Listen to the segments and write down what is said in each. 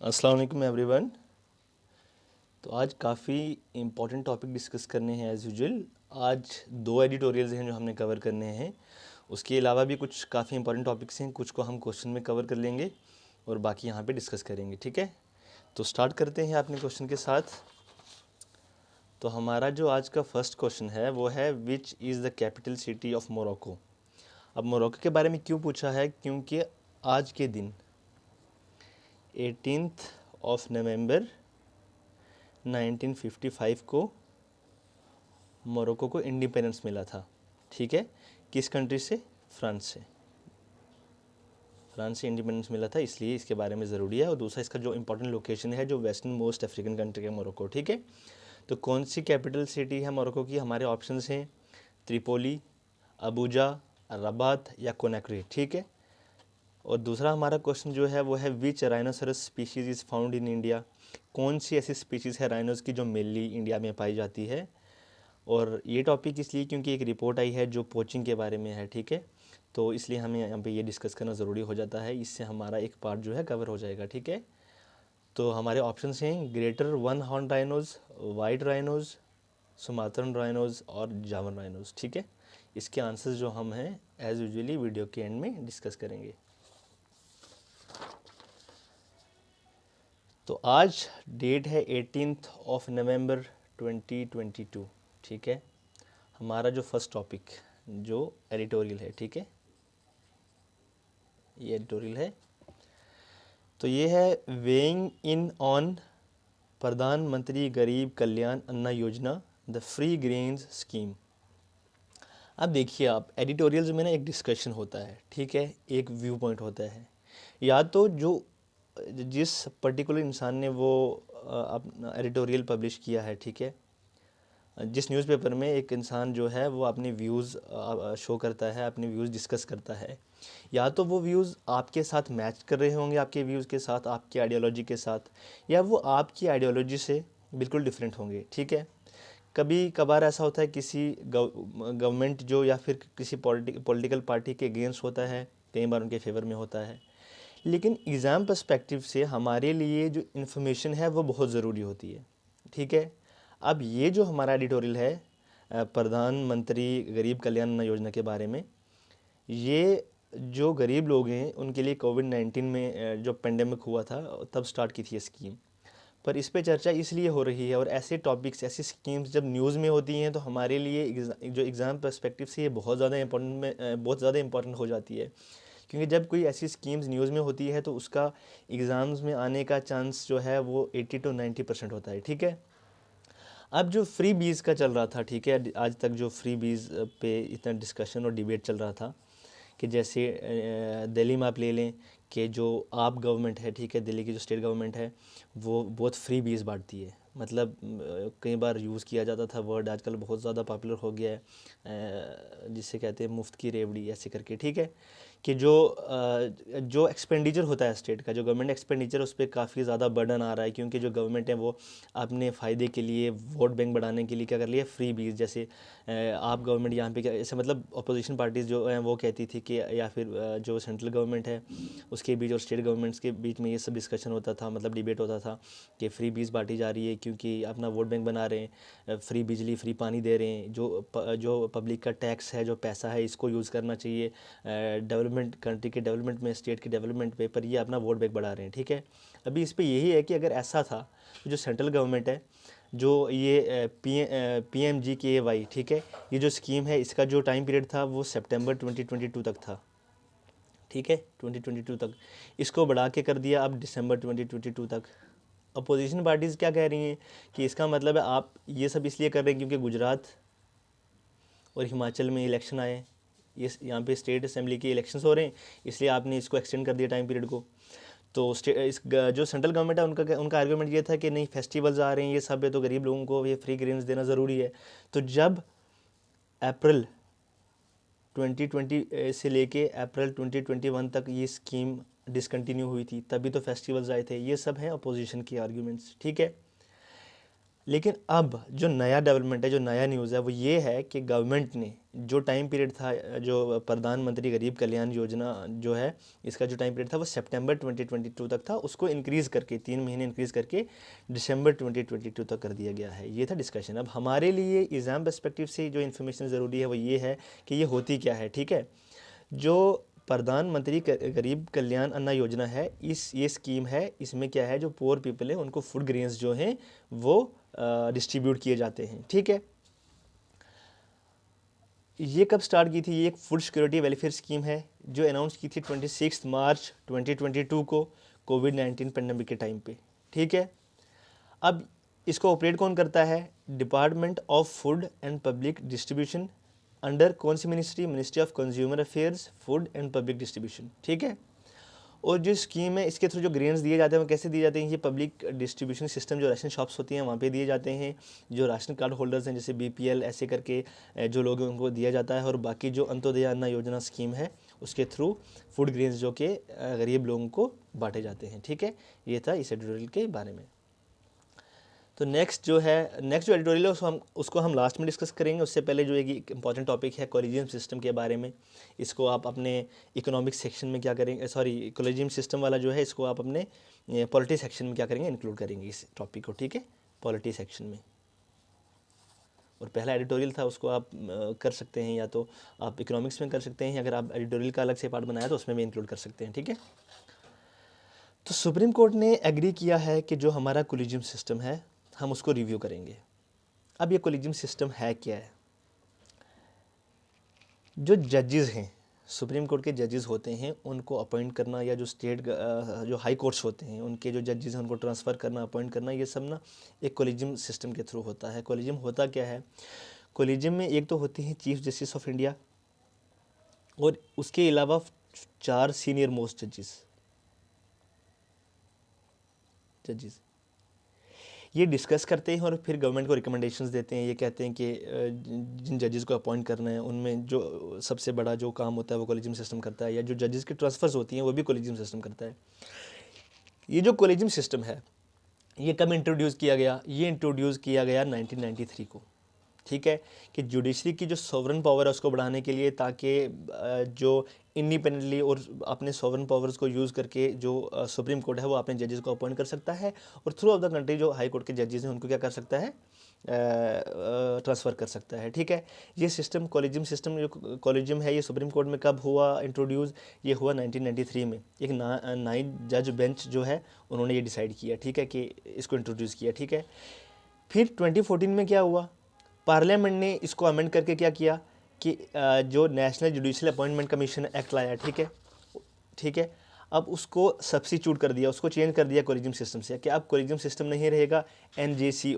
अस्सलाम वालेकुम एवरीवन। तो आज काफ़ी इम्पोर्टेंट टॉपिक डिस्कस करने हैं एज़ यूजुअल। आज दो एडिटोरियल्स हैं जो हमने कवर करने हैं। उसके अलावा भी कुछ काफ़ी इंपॉर्टेंट टॉपिक्स हैं, कुछ को हम क्वेश्चन में कवर कर लेंगे और बाकी यहाँ पे डिस्कस करेंगे। ठीक है, तो स्टार्ट करते हैं अपने क्वेश्चन के साथ। तो हमारा जो आज का फर्स्ट क्वेश्चन है वो है which is the capital city of Morocco. अब मोरक्को के बारे में क्यों पूछा है, क्योंकि आज के दिन 18 नवंबर 1955 को मोरक्को को इंडिपेंडेंस मिला था। ठीक है, किस कंट्री से? फ्रांस से। फ्रांस से इंडिपेंडेंस मिला था, इसलिए इसके बारे में ज़रूरी है। और दूसरा इसका जो इंपॉर्टेंट लोकेशन है, जो वेस्टर्न मोस्ट अफ्रीकन कंट्री है मोरक्को। ठीक है, तो कौन सी कैपिटल सिटी है मोरक्को की? हमारे ऑप्शंस हैं त्रिपोली, अबूजा, रबात या कोनाक्री। ठीक है, और दूसरा हमारा क्वेश्चन जो है वो है which rhinoceros species is found in India. कौन सी ऐसी स्पीशीज़ है राइनोस की जो मेनली इंडिया में पाई जाती है। और ये टॉपिक इसलिए क्योंकि एक रिपोर्ट आई है जो पोचिंग के बारे में है। ठीक है, तो इसलिए हमें यहाँ पे ये डिस्कस करना ज़रूरी हो जाता है, इससे हमारा एक पार्ट जो है कवर हो जाएगा। ठीक है, तो हमारे ऑप्शंस हैं greater one horn rhinos, white rhinos, Sumatran rhinos और जावन राइनोज। ठीक है, इसके आंसर्स जो हम हैं एज़ यूजुअली वीडियो के एंड में डिस्कस करेंगे। तो आज डेट है 18 नवंबर 2022। ठीक है, हमारा जो फर्स्ट टॉपिक जो एडिटोरियल है, ठीक है, ये एडिटोरियल है। तो ये है वेइंग इन ऑन प्रधानमंत्री गरीब कल्याण अन्न योजना द फ्री ग्रेन्स स्कीम। अब देखिए, आप एडिटोरियल्स में ना एक डिस्कशन होता है। ठीक है, एक व्यू पॉइंट होता है, या तो जो जिस पर्टिकुलर इंसान ने वो अपना एडिटोरियल पब्लिश किया है। ठीक है, जिस न्यूज़पेपर में एक इंसान जो है वो अपने व्यूज़ शो करता है, अपने व्यूज़ डिस्कस करता है, या तो वो व्यूज़ आपके साथ मैच कर रहे होंगे, आपके व्यूज़ के साथ, आपकी आइडियोलॉजी के साथ, या वो आपकी आइडियोलॉजी से बिल्कुल डिफरेंट होंगे। ठीक है, कभी कभार ऐसा होता है किसी गवर्नमेंट जो या फिर किसी पॉलिटिकल पार्टी के अगेंस्ट होता है, कई बार उनके फेवर में होता है। लेकिन एग्ज़ाम पर्सपेक्टिव से हमारे लिए जो इन्फॉर्मेशन है वो बहुत ज़रूरी होती है। ठीक है, अब ये जो हमारा एडिटोरियल है प्रधानमंत्री गरीब कल्याण अन्न योजना के बारे में, ये जो गरीब लोग हैं उनके लिए कोविड-19 में जो पेंडेमिक हुआ था तब स्टार्ट की थी ये स्कीम। पर इस पे चर्चा इसलिए हो रही है, और ऐसे टॉपिक्स, ऐसी स्कीम्स जब न्यूज़ में होती हैं तो हमारे लिए जो एग्ज़ाम पर्सपेक्टिव से ये बहुत ज़्यादा इंपॉर्टेंट हो जाती है। क्योंकि जब कोई ऐसी स्कीम्स न्यूज़ में होती है तो उसका एग्ज़ाम्स में आने का चांस जो है वो 80 to 90% होता है। ठीक है, अब जो फ्री बीज का चल रहा था, ठीक है, आज तक जो फ्री बीज पे इतना डिस्कशन और डिबेट चल रहा था कि जैसे दिल्ली में आप ले लें कि जो आप गवर्नमेंट है, ठीक है, दिल्ली की जो स्टेट गवर्नमेंट है वो बहुत फ्री बीज बांटती है। मतलब कई बार यूज़ किया जाता था वर्ड, आजकल बहुत ज़्यादा पॉपुलर हो गया है, जिसे कहते हैं मुफ्त की रेवड़ी ऐसे करके। ठीक है, कि जो एक्सपेंडिचर होता है स्टेट का, जो गवर्नमेंट एक्सपेंडिचर, उस पर काफ़ी ज़्यादा बर्डन आ रहा है, क्योंकि जो गवर्नमेंट है वो अपने फ़ायदे के लिए, वोट बैंक बढ़ाने के लिए क्या कर लिया, फ्री बीज। जैसे आप गवर्नमेंट यहाँ पे क्या ऐसे, मतलब अपोजिशन पार्टीज़ जो हैं वो कहती थी कि, या फिर जो सेंट्रल गवर्नमेंट है उसके बीच और स्टेट गवर्नमेंट्स के बीच में ये सब डिस्कशन होता था, मतलब डिबेट होता था कि फ्री बीज बांटी जा रही है क्योंकि अपना वोट बैंक बना रहे हैं, फ्री बिजली, फ्री पानी दे रहे हैं, जो पब्लिक का टैक्स है, जो पैसा है, इसको यूज़ करना चाहिए डेवलपमेंट, कंट्री के डेवलपमेंट में, स्टेट के डेवलपमेंट पे, पर ये अपना वोट बैंक बढ़ा रहे हैं। ठीक है, अभी इस पर यही है कि अगर ऐसा था तो जो सेंट्रल गवर्नमेंट है, जो ये PMGKY, ठीक है, ये जो स्कीम है इसका जो टाइम पीरियड था वो सितंबर 2022 तक था। ठीक है, 2022 तक, इसको बढ़ा के कर दिया अब दिसंबर 2022 तक। अपोजिशन पार्टीज़ क्या कह रही हैं कि इसका मतलब है आप ये सब इसलिए कर रहे हैं क्योंकि गुजरात और हिमाचल में इलेक्शन आए, ये यहाँ पे स्टेट असेंबली के इलेक्शंस हो रहे हैं, इसलिए आपने इसको एक्सटेंड कर दिया टाइम पीरियड को। तो जो सेंट्रल गवर्नमेंट है उनका आर्गूमेंट ये था कि नहीं, फेस्टिवल्स आ रहे हैं, ये सब है, तो गरीब लोगों को ये फ्री ग्रेन्स देना ज़रूरी है। तो जब अप्रैल 2020 से लेके अप्रैल 2021 तक ये स्कीम डिसकंटिन्यू हुई थी, तभी तो फेस्टिवल्स आए थे। ये सब हैं अपोजिशन के आर्ग्यूमेंट्स। ठीक है, लेकिन अब जो नया डेवलपमेंट है, जो नया न्यूज़ है वो ये है कि गवर्नमेंट ने जो टाइम पीरियड था, जो प्रधानमंत्री गरीब कल्याण योजना जो है, इसका जो टाइम पीरियड था वो सितंबर 2022 तक था, उसको इंक्रीज़ करके 3 महीने इंक्रीज़ करके दिसंबर 2022 तक कर दिया गया है। ये था डिस्कशन। अब हमारे लिए एग्ज़ाम पर्सपेक्टिव से जो इन्फॉर्मेशन ज़रूरी है वो ये है कि ये होती क्या है, ठीक है। जो प्रधानमंत्री गरीब कल्याण अन्न योजना है, ये स्कीम है, इसमें क्या है, जो पुअर पीपल है उनको फूड ग्रेन्स जो हैं वो डिस्ट्रीब्यूट किए जाते हैं, ठीक है। ये कब स्टार्ट की थी? ये एक फूड सिक्योरिटी वेलफेयर स्कीम है जो अनाउंस की थी 26 मार्च 2022 को, कोविड-19 पेंडेमिक के टाइम पे, ठीक है। अब इसको ऑपरेट कौन करता है? Department of food and public distribution, under कौन सी ministry? Ministry of consumer affairs, food and public distribution, ठीक है। और जो स्कीम है, इसके थ्रू जो ग्रेन्स दिए जाते हैं वो कैसे दिए जाते हैं? ये पब्लिक डिस्ट्रीब्यूशन सिस्टम जो राशन शॉप्स होती हैं वहाँ पे दिए जाते हैं। जो राशन कार्ड होल्डर्स हैं जैसे बीपीएल ऐसे करके जो लोग हैं उनको दिया जाता है। और बाकी जो अंत्योदय अन्न योजना स्कीम है उसके थ्रू फूड ग्रेन्स जो कि गरीब लोगों को बांटे जाते हैं, ठीक है। ये था इस एडिटोरियल के बारे में। तो नेक्स्ट जो एडिटोरियल है उसको हम लास्ट में डिस्कस करेंगे। उससे पहले जो एक इंपॉर्टेंट टॉपिक है कॉलेजियम सिस्टम के बारे में, इसको आप अपने इकोनॉमिक सेक्शन में क्या करेंगे, सॉरी कॉलेजियम सिस्टम वाला जो है इसको आप अपने पॉलिटी सेक्शन में क्या करेंगे, इंक्लूड करेंगे इस टॉपिक को, ठीक है, पॉलिटी सेक्शन में। और पहला एडिटोरियल था उसको आप कर सकते हैं, या तो आप इकोनॉमिक्स में कर सकते हैं, अगर आप एडिटोरियल का अलग से पार्ट बनाया तो उसमें भी इंक्लूड कर सकते हैं, ठीक है। तो सुप्रीम कोर्ट ने एग्री किया है कि जो हमारा कॉलेजियम सिस्टम है हम उसको रिव्यू करेंगे। अब ये कॉलेजियम सिस्टम है क्या है? जो जजेस हैं, सुप्रीम कोर्ट के जजेस होते हैं, उनको अपॉइंट करना, या जो जो हाई कोर्ट्स होते हैं उनके जो जजेस हैं उनको ट्रांसफ़र करना, अपॉइंट करना, ये सब ना एक कॉलेजियम सिस्टम के थ्रू होता है। कॉलेजियम होता क्या है? कॉलेजियम में एक तो होते हैं चीफ जस्टिस ऑफ इंडिया, और उसके अलावा 4 सीनियर मोस्ट जजेस ये डिस्कस करते हैं और फिर गवर्नमेंट को रिकमेंडेशंस देते हैं। ये कहते हैं कि जिन जजेस को अपॉइंट करना है उनमें जो सबसे बड़ा जो काम होता है वो कॉलेजियम सिस्टम करता है, या जो जजेस की ट्रांसफर्स होती हैं वो भी कॉलेजियम सिस्टम करता है। ये जो कॉलेजियम सिस्टम है ये कब इंट्रोड्यूस किया गया? ये इंट्रोड्यूस किया गया 1993 को, ठीक है। कि जुडिशरी की जो सॉवरन पावर है उसको बढ़ाने के लिए, ताकि जो इंडिपेंडेंटली और अपने सॉवरन पावर्स को यूज़ करके जो सुप्रीम कोर्ट है वो अपने जजेस को अपॉइंट कर सकता है, और थ्रू आउट द कंट्री जो हाई कोर्ट के जजेस हैं उनको क्या कर सकता है, ट्रांसफ़र कर सकता है, ठीक है। ये सिस्टम कॉलेजियम सिस्टम जो कॉलेजियम है ये सुप्रीम कोर्ट में कब हुआ इंट्रोड्यूस? ये हुआ 1993 में। एक 9 जज बेंच जो है उन्होंने ये डिसाइड किया, ठीक है, कि इसको इंट्रोड्यूस किया, ठीक है। फिर 2014 में क्या हुआ? पार्लियामेंट ने इसको अमेंड करके क्या किया कि जो national judicial appointment commission act लाया, ठीक है, ठीक है। अब उसको सब्स्टिट्यूट कर दिया, उसको चेंज कर दिया कॉलेजियम सिस्टम से, कि अब कॉलेजियम सिस्टम नहीं रहेगा, NJAC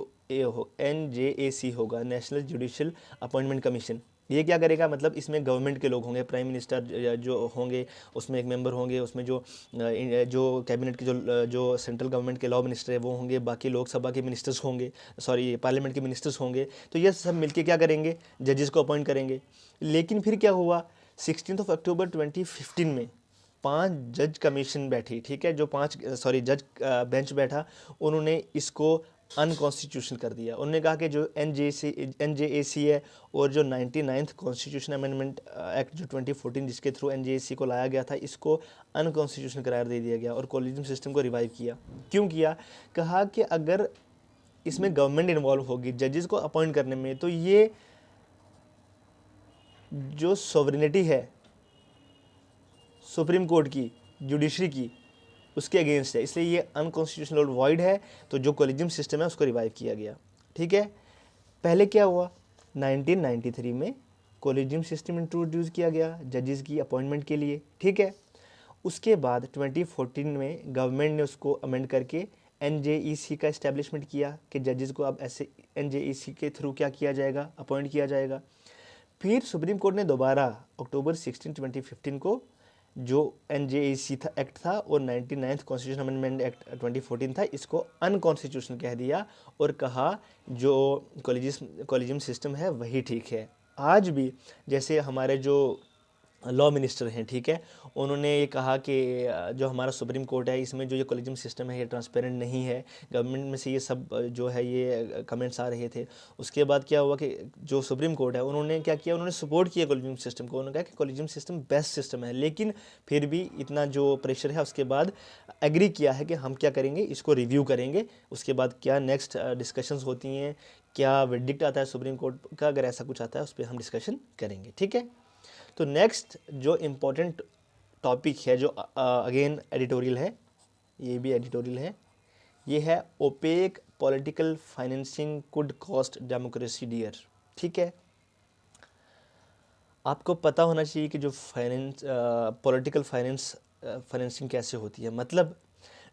होगा, नेशनल जुडिशल अपॉइंटमेंट कमीशन। ये क्या करेगा? मतलब इसमें गवर्नमेंट के लोग होंगे, प्राइम मिनिस्टर जो होंगे उसमें एक मेंबर होंगे, उसमें जो कैबिनेट के जो सेंट्रल गवर्नमेंट के लॉ मिनिस्टर है वो होंगे, बाकी लोकसभा के मिनिस्टर्स होंगे, सॉरी पार्लियामेंट के मिनिस्टर्स होंगे। तो ये सब मिलके क्या करेंगे? जजेस को अपॉइंट करेंगे। लेकिन फिर क्या हुआ? 16 अक्टूबर 2015 में 5 जज कमीशन बैठी, ठीक है, जो 5 जज बेंच बैठा, उन्होंने इसको अनकॉन्स्टिट्यूशनल कर दिया। उन्होंने कहा कि जो NJAC है और जो 99th कॉन्स्टिट्यूशन अमेंडमेंट एक्ट जो 2014 जिसके थ्रू NJAC को लाया गया था, इसको अनकॉन्स्टिट्यूशनल करार दे दिया गया और कॉलेजियम सिस्टम को रिवाइव किया। क्यों किया? कहा कि अगर इसमें गवर्नमेंट इन्वॉल्व होगी जजेस को अपॉइंट करने में, तो ये जो सॉवरेनिटी है सुप्रीम कोर्ट की, जुडिशरी की, उसके अगेंस्ट है, इसलिए ये अनकॉन्स्टिट्यूशनल और वॉइड है। तो जो कॉलेजियम सिस्टम है उसको रिवाइव किया गया, ठीक है। पहले क्या हुआ? 1993 में कॉलेजियम सिस्टम इंट्रोड्यूस किया गया जजेस की अपॉइंटमेंट के लिए, ठीक है। उसके बाद 2014 में गवर्नमेंट ने उसको अमेंड करके NJEC का इस्टेब्लिशमेंट किया कि जजेस को अब ऐसे NJEC के थ्रू क्या किया जाएगा, अपॉइंट किया जाएगा। फिर सुप्रीम कोर्ट ने दोबारा अक्टूबर 16, 2015 को जो NJAC था एक्ट था और 99th कॉन्स्टिट्यूशन अमेंडमेंट एक्ट 2014 था, इसको अनकॉन्स्टिट्यूशनल कह दिया और कहा जो कॉलेजियम सिस्टम है वही ठीक है। आज भी जैसे हमारे जो लॉ मिनिस्टर हैं, ठीक है। उन्होंने ये कहा कि जो हमारा सुप्रीम कोर्ट है इसमें जो ये कॉलेजियम सिस्टम है ये ट्रांसपेरेंट नहीं है। गवर्नमेंट में से ये सब जो है ये कमेंट्स आ रहे थे। उसके बाद क्या हुआ कि जो सुप्रीम कोर्ट है उन्होंने क्या किया, उन्होंने सपोर्ट किया कॉलेजियम सिस्टम को। उन्होंने कहा कि कॉलेजियम सिस्टम बेस्ट सिस्टम है, लेकिन फिर भी इतना जो प्रेशर है उसके बाद एग्री किया है कि हम क्या करेंगे, इसको रिव्यू करेंगे। उसके बाद क्या नेक्स्ट डिस्कशंस होती हैं, क्या वर्डिक्ट आता है सुप्रीम कोर्ट का, अगर ऐसा कुछ आता है उस पर हम डिस्कशन करेंगे, ठीक है। तो नेक्स्ट जो इम्पोर्टेंट टॉपिक है, जो अगेन एडिटोरियल है, ये भी एडिटोरियल है, ये है opaque political financing could cost democracy dear, ठीक है। आपको पता होना चाहिए कि जो पॉलिटिकल फाइनेंसिंग कैसे होती है। मतलब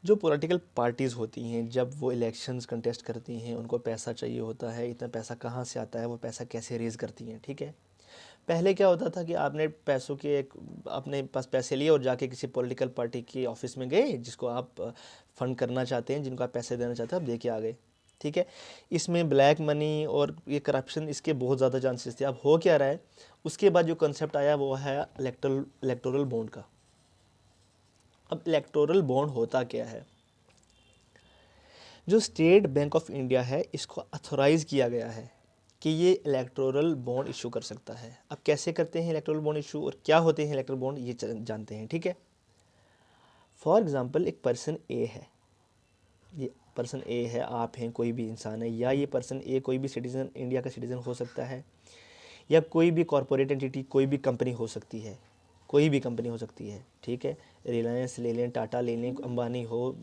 जो पॉलिटिकल पार्टीज़ होती हैं जब वो इलेक्शंस कंटेस्ट करती हैं, उनको पैसा चाहिए होता है। इतना पैसा कहाँ से आता है, वो पैसा कैसे रेज़ करती हैं, ठीक है। पहले क्या होता था कि आपने पैसों के एक अपने पास पैसे लिए और जाके किसी पॉलिटिकल पार्टी के ऑफिस में गए जिसको आप फंड करना चाहते हैं, जिनको आप पैसे देना चाहते हैं, आप दे के आ गए, ठीक है। इसमें ब्लैक मनी और ये करप्शन इसके बहुत ज़्यादा चांसेस थे। अब हो क्या रहा है, उसके बाद जो कंसेप्ट आया वो है इलेक्टोरल बॉन्ड का। अब इलेक्टोरल बॉन्ड होता क्या है, जो स्टेट बैंक ऑफ इंडिया है इसको अथोराइज़ किया गया है कि ये इलेक्टोरल बॉन्ड इशू कर सकता है। अब कैसे करते हैं इलेक्टोरल बॉन्ड इशू और क्या होते हैं इलेक्टोरल बॉन्ड, ये जानते हैं, ठीक है। फॉर एग्जांपल एक पर्सन ए है, ये पर्सन ए है, आप हैं, कोई भी इंसान है, या ये पर्सन ए कोई भी सिटीज़न, इंडिया का सिटीज़न हो सकता है, या कोई भी कॉरपोरेट एंटिटी, कोई भी कंपनी हो सकती है, कोई भी कंपनी हो सकती है, ठीक है। रिलायंस ले लें, टाटा ले लें, अंबानी हो,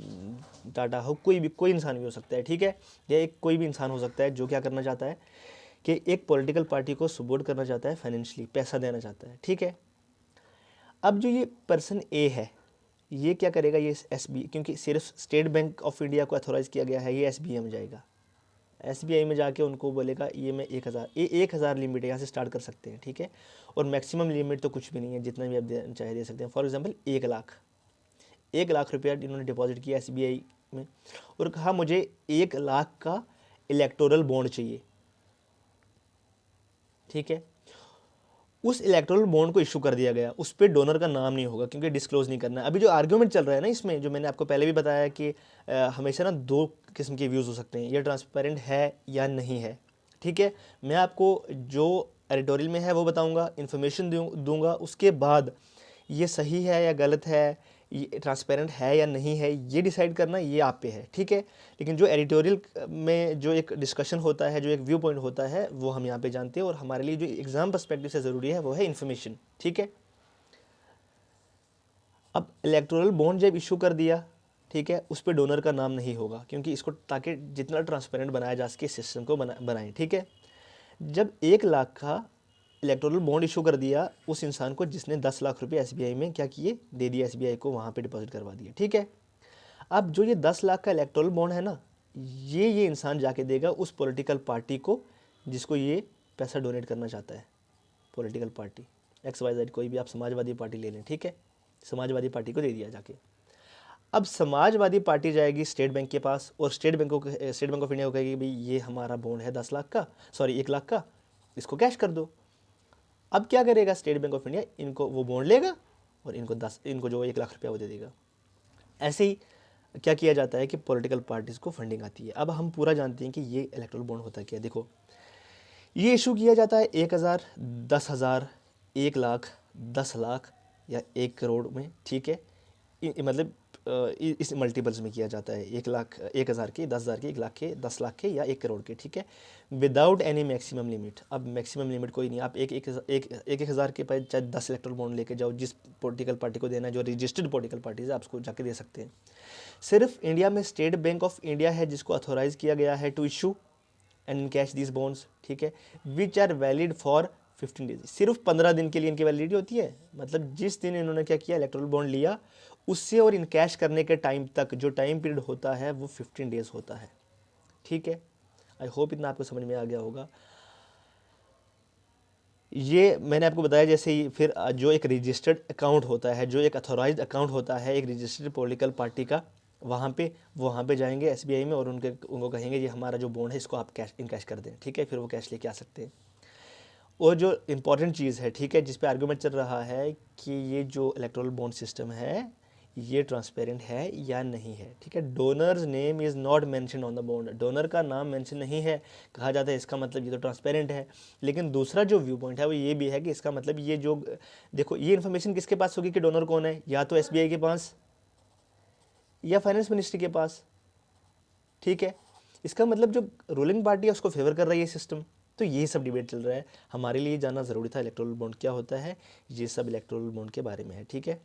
टाटा हो, कोई इंसान भी हो सकता है, ठीक है। या एक कोई भी इंसान हो सकता है जो क्या करना चाहता है कि एक पॉलिटिकल पार्टी को सपोर्ट करना चाहता है, फाइनेंशियली पैसा देना चाहता है, ठीक है। अब जो ये पर्सन ए है ये क्या करेगा, ये क्योंकि सिर्फ स्टेट बैंक ऑफ इंडिया को अथोराइज़ किया गया है, ये SBI में जाएगा। SBI में जाके उनको बोलेगा ये मैं 1000 लिमिट है, यहाँ से स्टार्ट कर सकते हैं, ठीक है। और मैक्सिमम लिमिट तो कुछ भी नहीं है, जितना भी आप चाहे दे सकते हैं। फॉर एग्जांपल 1 लाख रुपया इन्होंने डिपॉजिट किया SBI में और कहा मुझे 1 लाख का इलेक्टोरल बॉन्ड चाहिए, ठीक है। उस इलेक्टोरल बॉन्ड को इशू कर दिया गया, उस पर डोनर का नाम नहीं होगा क्योंकि डिस्क्लोज नहीं करना है। अभी जो आर्ग्यूमेंट चल रहा है ना इसमें, जो मैंने आपको पहले भी बताया कि हमेशा ना 2 किस्म के व्यूज़ हो सकते हैं, ये ट्रांसपेरेंट है या नहीं है, ठीक है। मैं आपको जो एडिटोरियल में है वो बताऊंगा, इन्फॉर्मेशन दूंगा, उसके बाद ये सही है या गलत है, ये ट्रांसपेरेंट है या नहीं है, ये डिसाइड करना ये आप पे है, ठीक है। लेकिन जो एडिटोरियल में जो एक डिस्कशन होता है, जो एक व्यू पॉइंट होता है, वो हम यहाँ पे जानते हैं। और हमारे लिए जो एग्ज़ाम पर्सपेक्टिव से ज़रूरी है वो है इन्फॉर्मेशन, ठीक है। अब इलेक्टोरल बॉन्ड जब इशू कर दिया, ठीक है, उस पर डोनर का नाम नहीं होगा क्योंकि इसको ताकि जितना ट्रांसपेरेंट बनाया जा सके सिस्टम को बनाएं, ठीक है। जब 1 लाख का इलेक्टोरल बॉन्ड इशू कर दिया उस इंसान को जिसने 10 लाख रुपए SBI में क्या किए, दे दिया, SBI को वहाँ पे डिपॉजिट करवा दिया, ठीक है। अब जो ये 10 लाख का इलेक्टोरल बॉन्ड है ना, ये इंसान जाके देगा उस पॉलिटिकल पार्टी को जिसको ये पैसा डोनेट करना चाहता है। पॉलिटिकल पार्टी XYZ, कोई भी आप समाजवादी पार्टी ले लें, ठीक है। समाजवादी पार्टी को दे दिया जाके। अब समाजवादी पार्टी जाएगी स्टेट बैंक के पास और स्टेट बैंक ऑफ इंडिया को कहेगी भाई ये हमारा बॉन्ड है 1 लाख का, इसको कैश कर दो। अब क्या करेगा स्टेट बैंक ऑफ इंडिया, इनको वो बॉन्ड लेगा और इनको जो 1 लाख रुपया वो दे देगा। ऐसे ही क्या किया जाता है कि पॉलिटिकल पार्टीज़ को फंडिंग आती है। अब हम पूरा जानते हैं कि ये इलेक्टोरल बॉन्ड होता क्या है। देखो, ये इशू किया जाता है 1000, 10,000, 1 लाख, 10 लाख या 1 करोड़ में, ठीक है। मतलब इस मल्टीपल्स में किया जाता है, 1 लाख, 1,000 के, 10,000 के, 1 लाख के, 10 लाख के या 1 करोड़ के, ठीक है, विदाउट एनी मैक्सिमम लिमिट। अब मैक्सिमम लिमिट कोई नहीं, आप एक हज़ार के पास चाहे 10 इलेक्टोरल बॉन्ड लेके जाओ, जिस पॉलिटिकल पार्टी को देना है, जो रजिस्टर्ड पॉलिटिकल पार्टीज है, आप उसको जाके दे सकते हैं। सिर्फ इंडिया में स्टेट बैंक ऑफ इंडिया है जिसको अथोराइज़ किया गया है to issue and cash this bonds, ठीक है, which are valid for 15 days. सिर्फ 15 दिन के लिए इनकी वैलिडिटी होती है। मतलब जिस दिन इन्होंने क्या किया, इलेक्टोरल बॉन्ड लिया, उससे और इन कैश करने के टाइम तक जो टाइम पीरियड होता है वो 15 डेज होता है, ठीक है। आई होप इतना आपको समझ में आ गया होगा। ये मैंने आपको बताया जैसे ही। फिर जो एक रजिस्टर्ड अकाउंट होता है, जो एक अथोराइज्ड अकाउंट होता है एक रजिस्टर्ड पॉलिटिकल पार्टी का, वहाँ पे जाएंगे SBI में और उनको कहेंगे ये हमारा जो बॉन्ड है इसको आप कैश कर दें, ठीक है। फिर वो कैश लेके आ सकते हैं। और जो इम्पॉर्टेंट चीज़ है, ठीक है, जिस पे आर्गूमेंट चल रहा है कि ये जो इलेक्टोरल बॉन्ड सिस्टम है ये ट्रांसपेरेंट है या नहीं है, ठीक है। Donors name is not mention on the bond, donor का नाम मेंशन नहीं है, कहा जाता है इसका मतलब ये तो ट्रांसपेरेंट है। लेकिन दूसरा जो व्यू पॉइंट है वो ये भी है कि इसका मतलब ये जो, देखो ये इन्फॉर्मेशन किसके पास होगी कि डोनर कौन है, या तो एसबीआई के पास या फाइनेंस मिनिस्ट्री के पास, ठीक है। इसका मतलब जो रूलिंग पार्टी है उसको फेवर कर रही है सिस्टम। तो ये सब डिबेट चल रहा है, हमारे लिए जानना ज़रूरी था इलेक्टोरल बॉन्ड क्या होता है, ये सब इलेक्टोरल बॉन्ड के बारे में है, ठीक है।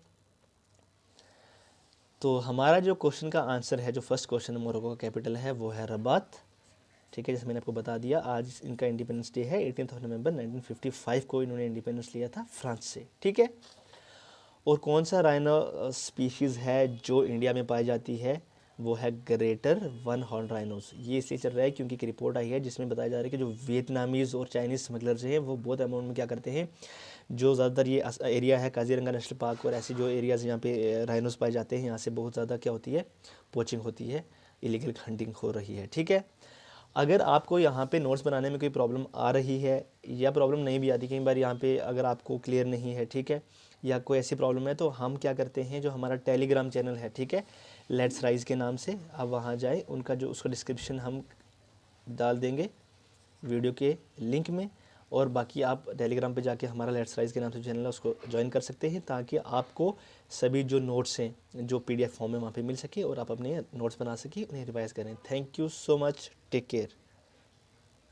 तो हमारा जो क्वेश्चन का आंसर है, जो फर्स्ट क्वेश्चन मोरक्को का कैपिटल है वो है रबात, ठीक है। जैसे मैंने आपको बता दिया, आज इनका इंडिपेंडेंस डे है, 18 नवंबर 1955 को इन्होंने इंडिपेंडेंस लिया था फ्रांस से, ठीक है। और कौन सा राइनो स्पीशीज़ है जो इंडिया में पाई जाती है, वो है ग्रेटर वन हॉर्न राइनोस। ये इसलिए चल रहा है क्योंकि एक रिपोर्ट आई है जिसमें बताया जा रहा है कि जो वियतनामीज़ और चाइनीज़ स्मगलर्स हैं वो बहुत अमाउंट में क्या करते हैं, जो ज़्यादातर ये एरिया है काजीरंगा नेशनल पार्क और ऐसे जो एरियाज़ यहाँ पे राइनोस पाए जाते हैं, यहाँ से बहुत ज़्यादा क्या होती है, पोचिंग होती है, इलीगल हंटिंग हो रही है, ठीक है। अगर आपको यहाँ पे नोट्स बनाने में कोई प्रॉब्लम आ रही है या प्रॉब्लम नहीं भी आती, कई बार यहाँ पे अगर आपको क्लियर नहीं है, ठीक है, या कोई ऐसी प्रॉब्लम है, तो हम क्या करते हैं, जो हमारा टेलीग्राम चैनल है, ठीक है, लेट्स राइज के नाम से, आप वहाँ जाए, उनका जो उसका डिस्क्रिप्शन हम डाल देंगे वीडियो के लिंक में, और बाकी आप टेलीग्राम पे जाके हमारा लेट्स राइज के नाम से चैनल है उसको ज्वाइन कर सकते हैं, ताकि आपको सभी जो नोट्स हैं जो पीडीएफ फॉर्म में वहाँ पे मिल सके और आप अपने नोट्स बना सकें, उन्हें रिवाइज करें। Thank you so much, take care.